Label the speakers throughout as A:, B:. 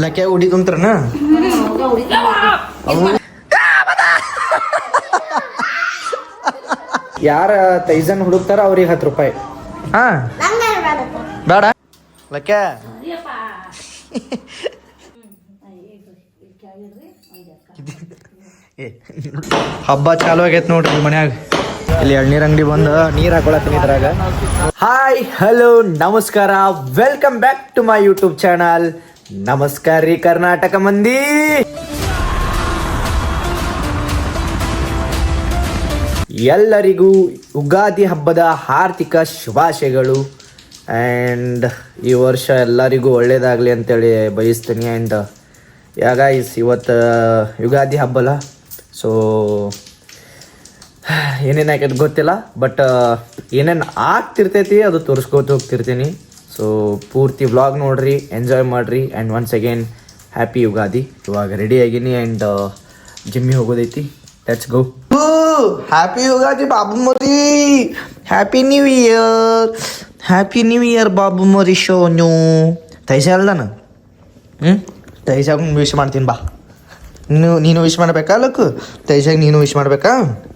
A: ಲಕ್ಕೆ ಉಡಿ ತುಂಬ್ತಾರನ ಯಾರ ತೈಜನ್ ಹುಡುಕ್ತಾರ ಅವ್ರಿಗೆ 10 ರೂಪಾಯಿ. ಹಾ ಬೇಡ ಲಕ್ಕೆ ಹಬ್ಬ ಚಾಲು ಆಗೈತೆ ನೋಡ್ರಿ ಮನ್ಯಾಗ. ಇಲ್ಲಿ ಎಳ್ನೀರ್ ಅಂಗಡಿ ಬಂದು ನೀರ್ ಹಾಕೊಳತ್ತೀನಿ ಇದ್ರಾಗ. ಹಾಯ್ ಹಲೋ ನಮಸ್ಕಾರ, welcome back to my YouTube channel. ನಮಸ್ಕಾರ ರೀ ಕರ್ನಾಟಕ ಮಂದಿ. ಎಲ್ಲರಿಗೂ ಯುಗಾದಿ ಹಬ್ಬದ ಹಾರ್ದಿಕ ಶುಭಾಶಯಗಳು. ಆ್ಯಂಡ್ ಈ ವರ್ಷ ಎಲ್ಲರಿಗೂ ಒಳ್ಳೇದಾಗಲಿ ಅಂತೇಳಿ ಬಯಸ್ತೀನಿ. ಆ್ಯಂಡ್ ಗೈಸ್ ಇವತ್ತು ಯುಗಾದಿ ಹಬ್ಬಲ್ಲ, ಸೊ ಏನೇನು ಆಕೈತೆ ಗೊತ್ತಿಲ್ಲ, ಬಟ್ ಏನೇನು ಆಗ್ತಿರ್ತೈತಿ ಅದು ತೋರಿಸ್ಕೋತ ಹೋಗ್ತಿರ್ತೀನಿ. ಸೊ ಪೂರ್ತಿ ವ್ಲಾಗ್ ನೋಡ್ರಿ, ಎಂಜಾಯ್ ಮಾಡಿರಿ. And once again happy Ugadi. ಇವಾಗ ರೆಡಿ ಆಗಿನಿ ಆ್ಯಂಡ್ ಜಿಮ್ಮಿಗೆ ಹೋಗೋದೈತಿ. Let's go. ಹ್ಯಾಪಿ ಯುಗಾದಿ ಬಾಬು ಮರಿ, happy new year, happy new year ಬಾಬು ಮರಿ. ಶೋನು ತೈಸ ಅಲ್ದಾನ ತೈಸಾಗ ವಿಶ್ ಮಾಡ್ತೀನಿ ಬಾ. ನೀನು ವಿಶ್ ಮಾಡ್ಬೇಕಾ? ಲಕ್ಕು ತೈಸಾಗ ನೀನು ವಿಶ್ ಮಾಡ್ಬೇಕಾ?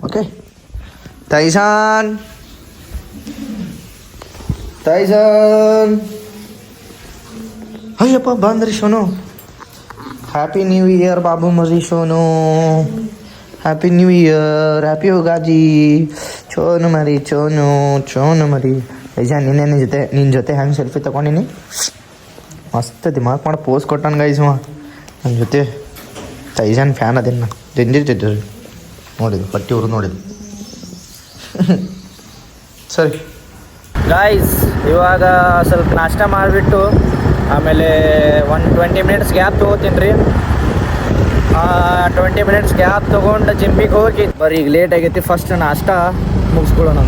A: ಓಕೆ ತೈಸಾನ್ ತೈಸಾನ್ ಅಯ್ಯಪ್ಪ ಬಂದ್ರಿ ಶೋನು. ಹ್ಯಾಪಿ ನ್ಯೂ ಇಯರ್ ಬಾಬು ಮರಿ ಶೋನು, happy new year, happy Ugadi ಚೋನು ಮರಿ, ಚೋನು ಮರಿ. ತೈಸಾನ್ ನಿನ್ನ ಜೊತೆ ಹೆಂಗೆ ಸೆಲ್ಫಿ ತೊಗೊಂಡಿನಿ, ಮಸ್ತ್ ದಿಮಾಕ್ ಮಾಡಿ ಪೋಸ್ ಕೊಟ್ಟಾನ ಗೈಸ್ ನನ್ನ ಜೊತೆ. ತೈಜಾನ್ ಫ್ಯಾನ್ ಅದೇನು ತಿಂದಿರ್ತಿದ್ದು ನೋಡಿದ್ದು, ಪಟ್ಟಿ ಅವ್ರು ನೋಡಿದ್ದು. ಸರಿ ಗಾಯ್ಸ್, ಇವಾಗ ಸ್ವಲ್ಪ ನಾಷ್ಟ ಮಾಡಿಬಿಟ್ಟು ಆಮೇಲೆ 20 ಮಿನಿಟ್ಸ್ ಗ್ಯಾಪ್ ತೊಗೋತೀನಿ ರೀ. 20 ಮಿನಿಟ್ಸ್ ಗ್ಯಾಪ್ ತೊಗೊಂಡು ಜಿಮ್ಮಿಗೆ ಹೋಗಿ ಬರೀ ಈಗ ಲೇಟ್ ಆಗೈತಿ. ಫಸ್ಟ್ ನಾಷ್ಟ ಮುಗಿಸ್ಕೊಳ್ಳೋಣ.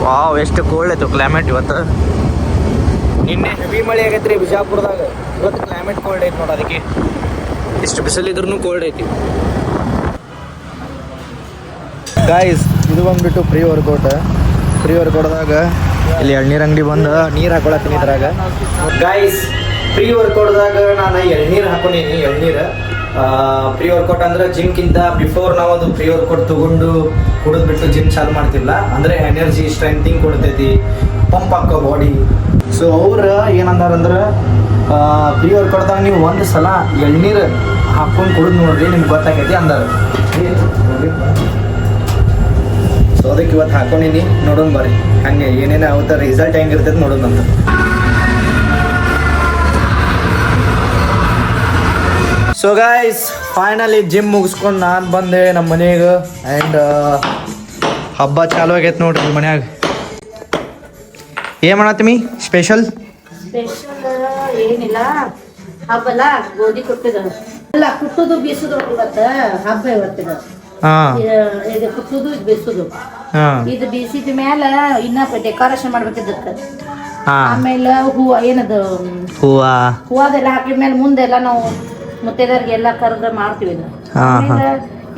A: ವಾವ್, ಎಷ್ಟು ಕೋಲ್ಡ್ ಆಯ್ತು ಕ್ಲೈಮೇಟ್ ಇವತ್ತು. ನಿನ್ನೆ ಹೆವಿ ಮಳೆ ಆಗೈತೆ ರೀ ಬಿಜಾಪುರದಾಗ. ಇವತ್ತು ಕ್ಲೈಮೇಟ್ ಕೋಲ್ಡ್ ಐತಿ ನೋಡಿ, ಅದಕ್ಕೆ ಇಷ್ಟು ಬಿಸಿಲಿದ್ರೂ ಕೋಲ್ಡ್ ಐತಿ. ಗಾಯ್ಸ್, ಇದು ಬಂದ್ಬಿಟ್ಟು ಪ್ರೀ ವರ್ಕೌಟ್ದಾಗ ಇಲ್ಲಿ ಎಳ್ನೀರು ಅಂಗಡಿ ಬಂದು ನೀರು ಹಾಕೊಳತ್ತೀನಿ ಇದ್ರಾಗ. ಗಾಯ್ಸ್, ಪ್ರೀ ವರ್ಕೌಟ್ದಾಗ ನಾನು ಎಳ್ನೀರು ಹಾಕೊಂಡಿನಿ. ಪ್ರೀ ವರ್ಕೌಟ್ ಅಂದ್ರೆ ಜಿಮ್ಗಿಂತ ಬಿಫೋರ್ ನಾವು ಅದು ಪ್ರೀ ವರ್ಕೌಟ್ ತೊಗೊಂಡು ಕುಡಿದ್ಬಿಟ್ಟು ಜಿಮ್ ಚಾಲು ಮಾಡ್ತಿಲ್ಲ. ಅಂದರೆ ಎನರ್ಜಿ ಸ್ಟ್ರೆಂಥಿಂಗ್ ಕೊಡ್ತೈತಿ, ಪಂಪ್ ಹಾಕೋ ಬಾಡಿ. ಸೊ ಅವ್ರು ಏನಂದಾರಂದ್ರೆ ಪ್ರೀ ವರ್ಕೌಟ್ದಾಗ ನೀವು ಒಂದು ಸಲ ಎಳ್ನೀರು ಹಾಕ್ಕೊಂಡು ಕುಡಿದು ನೋಡ್ರಿ, ನಿಮ್ಗೆ ಗೊತ್ತಾಗೈತಿ ಅಂದಾರ. ಸೊ ಅದಕ್ಕೆ ಇವತ್ತು ಹಾಕೊಂಡಿನಿ, ನೋಡೋಣ ಬರ್ರಿ ಹಂಗೆ ಏನೇನು ಆಗುತ್ತೆ, ರಿಸಲ್ಟ್ ಹೆಂಗಿರ್ತೈತೆ ನೋಡೋಣ ಅಂತ. ಸೊ ಗೈಸ್, ಫೈನಲಿ ಜಿಮ್ ಮುಗಿಸ್ಕೊಂಡು ನಾನು ಬಂದೆ ನಮ್ಮ ಮನೆಗೆ. ಆ್ಯಂಡ್ ಹಬ್ಬ ಚಾಲು ಆಗೈತೆ ನೋಡ್ರಿ ಮನ್ಯಾಗ. ಏನು ಮಾಡತ್ತೀವಿ ಸ್ಪೆಷಲ್
B: ಏನಿಲ್ಲ, ಹಬ್ಬಲ್ಲ ಗೋಧಿ ಕೊಟ್ಟಿದ ಅಲ್ಲ, ಕುಟ್ಟುದು ಬೀಸುದು ಇವತ್ತ ಹಬ್ಬ. ಇವತ್ತಿನ ಇದು ಕುಟ್ಟುದು ಇದು ಬೀಸುದು. ಇದು ಬೀಸಿದ ಮ್ಯಾಲ ಇನ್ನ ಡೆಕೋರೇಷನ್ ಮಾಡ್ಬೇಕಿದ್ದಕ್ಕೆ. ಆಮೇಲೆ ಹೂವ ಏನದು ಹೂವದೆಲ್ಲ ಹಾಕಿದ ಮೇಲೆ ಮುಂದೆಲ್ಲ ನಾವು ಮುತ್ತೈದವ್ರಿಗೆಲ್ಲ ಕರೆದ ಮಾಡ್ತೀವಿ. ಆಮೇಲೆ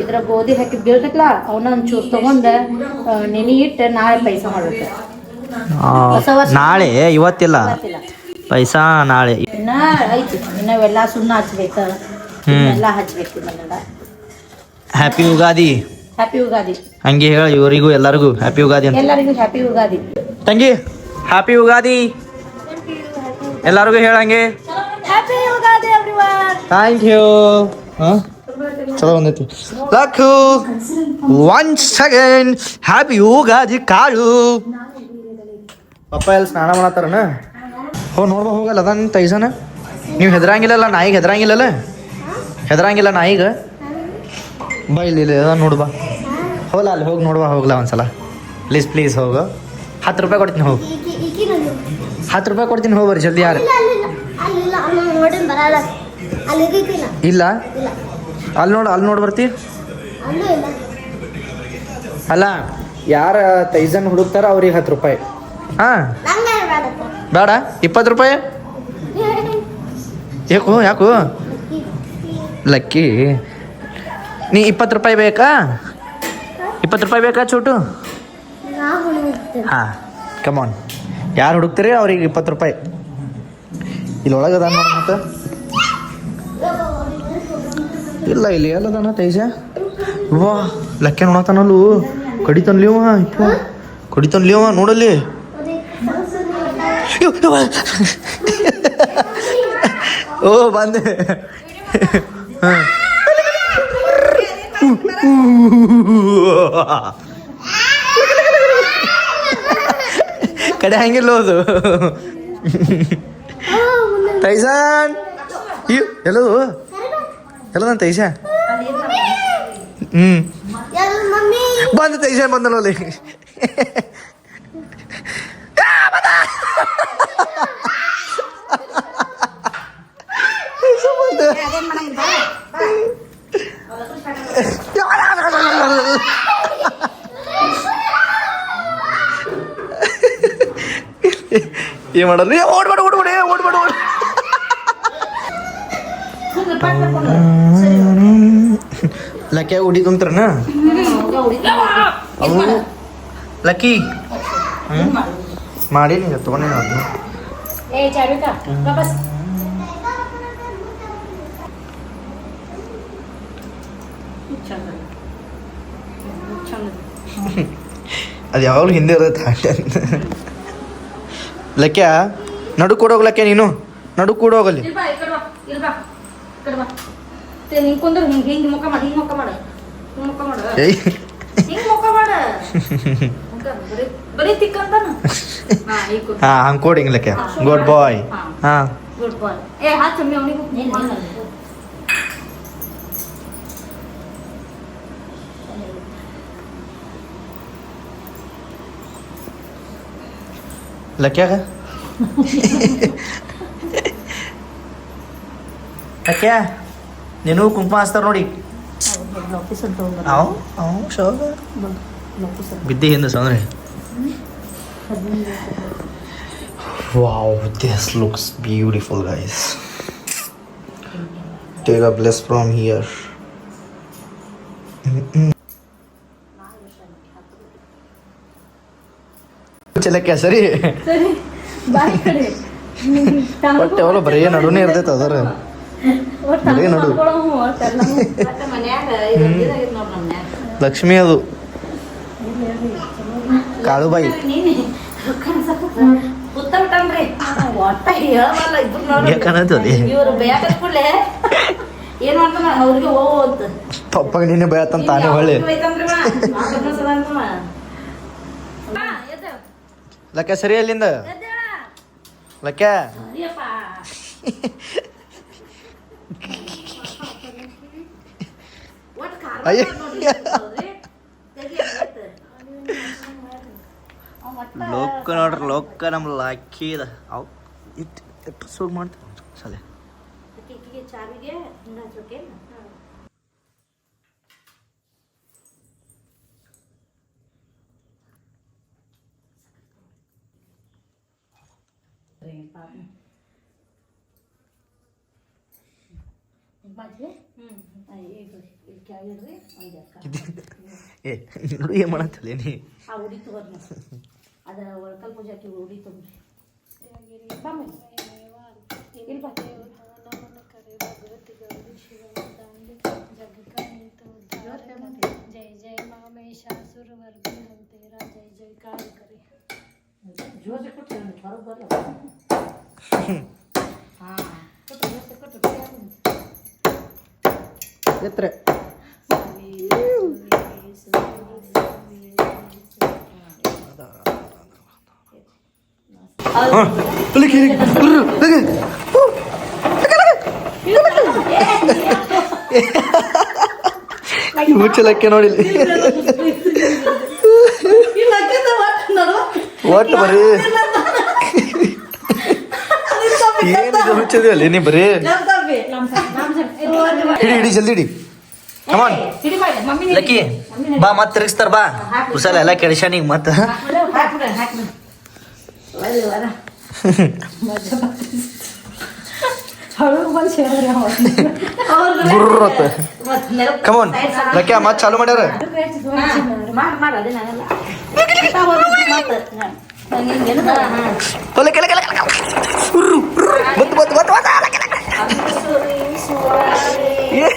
B: ಇದ್ರ ಗೋಧಿ ಹಾಕಿದ್ ಬೀಳ್ತೈತ್ಲ, ಅವನ್ನ ಒಂಚೂರು ತಗೊಂಡ ನೆನೆ ಇಟ್ಟು ನಾಳೆ ಪೈಸ ಮಾಡ್ಬೇಕು.
A: ನಾಳೆ ಇವತ್ತಿಲ್ಲ ಪೈಸಾ, ನಾಳೆ
B: ಇನ್ನ ಐತಿ. ಇನ್ನವೆಲ್ಲ ಸುಣ್ಣ ಹಚ್ಬೇಕು, ಎಲ್ಲ ಹಚ್ಬೇಕು.
A: ಹ್ಯಾಪಿ ಯುಗಾದಿ.
B: ಹ್ಯಾಪಿ ಯುಗಾದಿ
A: ಹಂಗೆ ಹೇಳ ಇವರಿಗೂ ಎಲ್ಲರಿಗೂ ಹ್ಯಾಪಿ ಯುಗಾದಿ ಅಂತ.
B: ಎಲ್ಲರಿಗೂ ಹ್ಯಾಪಿ ಯುಗಾದಿ.
A: ತಂಗಿ ಹ್ಯಾಪಿ ಯುಗಾದಿ ಎಲ್ಲರಿಗೂ ಹೇಳಂಗೆ.
B: Happy Ugadi everyone.
A: Thank you. ಚಲೋ ಬಂದೈತಿ. ಲಕ್ಕು ಒನ್ಸ್ ಅಗೇನ್ ಹ್ಯಾಪಿ ಯುಗಾದಿ ಕಾಳು. ಪಪ್ಪ ಎಲ್ಲಿ ಸ್ನಾನ ಮಾಡತ್ತಾರನ? ನೋಡ್ಬಾ ಹೋಗಲ್ಲ ಅದ ನಿನ್ನ ತೈಸನ. ನೀವು ಹೆದರಂಗಿಲ್ಲಲ್ಲ ನಾಯಿಗೆ? ಹೆದರಂಗಿಲ್ಲ ನಾಯಿಗೆ? ಬಾ ಇಲ್ಲಿ ಅದ ನೋಡ್ಬಾ. ಹೋಗಲ್ಲ ಅಲ್ಲಿ ಹೋಗಿ ನೋಡ್ಬಾ, ಹೋಗ್ಲಾ ಒಂದ್ಸಲ ಪ್ಲೀಸ್ ಹೋಗು. 10 ರೂಪಾಯಿ ಕೊಡ್ತೀನಿ, ಹೋಗು. 10 ರೂಪಾಯಿ ಕೊಡ್ತೀನಿ, ಹೋಗ್ಬರ್ರಿ ಜಲ್ದಿ. ಯಾರು ಇಲ್ಲ? ಅಲ್ಲಿ ನೋಡಿ ಬರ್ತಿ. ಅಲ್ಲ, ಯಾರ ತೈಜನ್ ಹುಡುಕ್ತಾರ ಅವ್ರಿಗೆ 10 ರೂಪಾಯಿ. ಹಾಂ ಬೇಡ, 20 ರೂಪಾಯಿ. ಯಾಕೋ ಲಕ್ಕಿ ನೀ 20 ರೂಪಾಯಿ ಬೇಕಾ? 20 ರೂಪಾಯಿ ಬೇಕಾ ಚೋಟು? ಹಾಂ ಕಮಾನ್ ಯಾರು ಹುಡುಕ್ತೀರಿ ಅವ್ರಿಗೆ 20 ರೂಪಾಯಿ. ಇಲ್ಲಿ ಒಳಗದ ನೋಡಿ ಮತ್ತೆ ಇಲ್ಲ ಇಲ್ಲಿ ಎಲ್ಲದಾನ ತೈಜ ವಾ ಲಕ್ಕೆ ನೋಡತಾನಲ್ಲು ಕಡಿತನ್ಲಿವ ಇಪ್ಪ ಕಡಿತನ್ಲಿವ ನೋಡಲ್ಲಿ ಓ ಬಂದೆ ಕಡೆ ಹಂಗಿಲ್ಲ ಅದು ತೈಜಾನ್ ಎಲ್ಲದು ಎಲ್ಲದಂತ ತೈಜ ಬಂದ ತೈಜಾನ್ ಬಂದನಲ್ಲಿ ಏನ್ ಮಾಡಲ್ಲ ಓಡ್ಬೇಡ ಓಡ್ಬೇಡ ಓಡ್ಬೇಡ ಲಕ್ಕಿ ಉಡಿ ತುಂಬ್ತಾರನ ಅವು ಲಕ್ಕಿ ಮಾಡೀನಿ ತಗೊಂಡೇನ ಅದನ್ನ ಅದು ಯಾವಾಗಲೂ ಹಿಂದೆ ಇರುತ್ತೆ ಹಾಟೆ ಅಂತ ಲಕ್ಯ ನಡು ಕೊಡೋಗ ಲಕ್ಯ ನೀನು ನಡು ಕೂಡೋಗಲ್ಲಿ ಹಾ ಹಂಗೆ ಕೊಡಿ ಹಿಂಗೆ ಲಕ್ಯ ಗುಡ್ ಬಾಯ್ ಹಾ ಲಕ್ಯಾಗ ಲಕ್ಯ ನೀನು ಕುಂಕುಮ ಹಚ್ತಾರ ನೋಡಿ ಅವು ಅವು ಶೋಭ ಬಿದ್ದೆ ಹಿಂದೆ ಸಂದ್ರೆ wow this looks beautiful guys take a bless from here ಲಕ್ಯ ಸರಿ ಒಟ್ಟೆ ಅವಳು ಬರೀ ನಡುನೇ ಇರ್ತೈತೆ ಅದರ ಬರೀ ನಡು ಲಕ್ಷ್ಮಿ ಅದು ಕಾಳುಬಾಯಿ ಪಪ್ಪಗೆ ನೀನೆ ಬಯತಂತ ತಾನೇ ಹೊಳ್ಳಿ ಲಕ್ಕ ಸರಿ ಅಲ್ಲಿಂದ ಲಕ್ಕ ಅಯ್ಯ ಲೋಕ ನೋಡ್ರಿ ಲೋಕ ನಮ್ಮ ಲಾಕಿದ ಅವು ಇಟ್ಟು ಸುಗ್ ಮಾಡ್ತಾರೆ ಸಲೆ ಏ ನೋಡು ಏನು ಮಾಡತ್ತಲ್ಲ ನೀ
B: ಅದ ಒಳಕಲ್ ಪೂಜೆ ಹಾಕಿ ಉಡಿ ತುಂಬ್ರಿ ಜೈ ಜೈ ಮಾಮೇಶಾಸುರ ವರ್ಗಂ ತೇರ ಜೈ ಜೈ ಕಾಳ ಕರಿ ಜೋಜೆ ಕೊಟ್ಟು ಹೊರಗೆ ಬರಲ್ಲ ಹಾ ಕೊಟ್ಟು
A: ಎತ್ರೆ ಮುಚ್ಚಲಕ್ಕೆ ನೋಡಿ ಒಟ್ಟು ಬರೀ ಏನಿದೆ ಹುಚ್ಚದಿ ಅಲ್ಲಿ ನೀ ಬರೀ ಹಿಡಿ ಹಿಡಿ ಜಲ್ದಿ ಹಿಡಿ ಕಮಾನ್ ಲಕ್ಕಿ ಬಾ ಮತ್ತೆ ತಿರುಗಿಸ್ತಾರ ಬಾ ಕುಸಲ ಎಲ್ಲ ಕೆಡಿಸ್ಯಾನ ಈಗ ಮತ್ತೆ ಕಮಾನ್ ಲಕ್ಕಿ ಮತ್ತೆ ಚಾಲು ಮಾಡ್ಯಾರ
B: ಹಿಂಗೇನು
A: ಹೊಲ ಕೆಲ ಕೆಲ ಕೆಲ. ಉರ್ರು, ಉರ್ರು. ಬತ್ತು ಬತ್ತು ಬತ್ತು ಬತ್ತು ಅಲ ಕೆಲ ಕೆಲ. ಏ.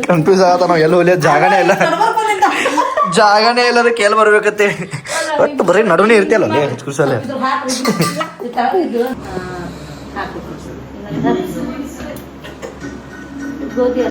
A: ಕನ್ಫ್ಯೂಸ್ ಆಗತ್ತ ನಾವು ಎಲ್ಲ ಹೊಲಿಯೋದು ಜಾಗನೇ ಇಲ್ಲ ಜಾಗನೇ ಇಲ್ಲ ಅದಕ್ಕೆ ಎಲ್ಲಿ ಬರ್ಬೇಕತ್ತೆ ಒಟ್ಟು ಬರೀ ನಡುವೇ ಇರ್ತಿಯಲ್ಲ ಅಲ್ಲೇ ಕುರ್ಸಲ್ಲೇ
B: ಗೋಧಿ